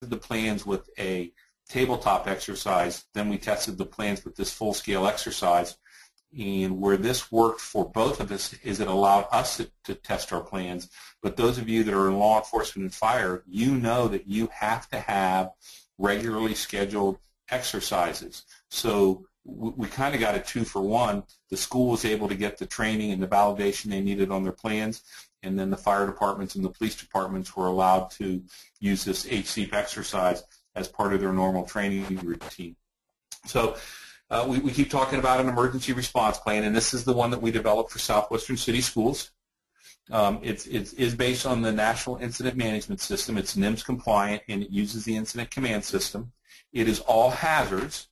the plans with a tabletop exercise, then we tested the plans with this full-scale exercise. And where this worked for both of us is it allowed us to test our plans. But those of you that are in law enforcement and fire, you know that you have to have regularly scheduled exercises. So we kind of got a 2-for-1. The school was able to get the training and the validation they needed on their plans, and then the fire departments and the police departments were allowed to use this HCEP exercise as part of their normal training routine. So we keep talking about an emergency response plan, and this is the one that we developed for Southwestern City Schools. It is based on the National Incident Management System. It's NIMS compliant, and it uses the Incident Command System. It is all hazards.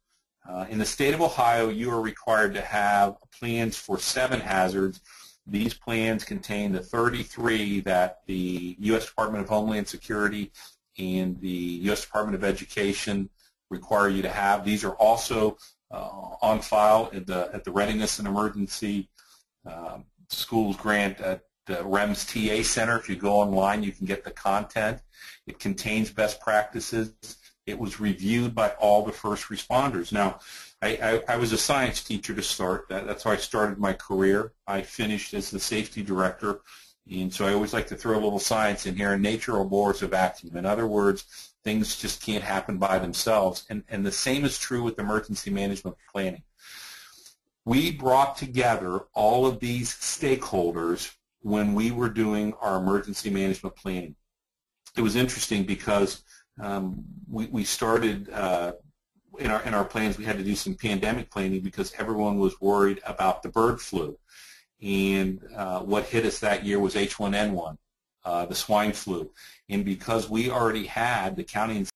In the state of Ohio, you are required to have plans for 7 hazards. These plans contain the 33 that the U.S. Department of Homeland Security and the U.S. Department of Education require you to have. These are also on file at the Readiness and Emergency Schools Grant at the REMS TA Center. If you go online, you can get the content. It contains best practices. It was reviewed by all the first responders. Now, I was a science teacher to start. That's how I started my career. I finished as the safety director, and so I always like to throw a little science in here. Nature abhors a vacuum. In other words, things just can't happen by themselves, and the same is true with emergency management planning. We brought together all of these stakeholders when we were doing our emergency management planning. It was interesting because we started in our plans. We had to do some pandemic planning because everyone was worried about the bird flu, and what hit us that year was H1N1, the swine flu, and because we already had the county and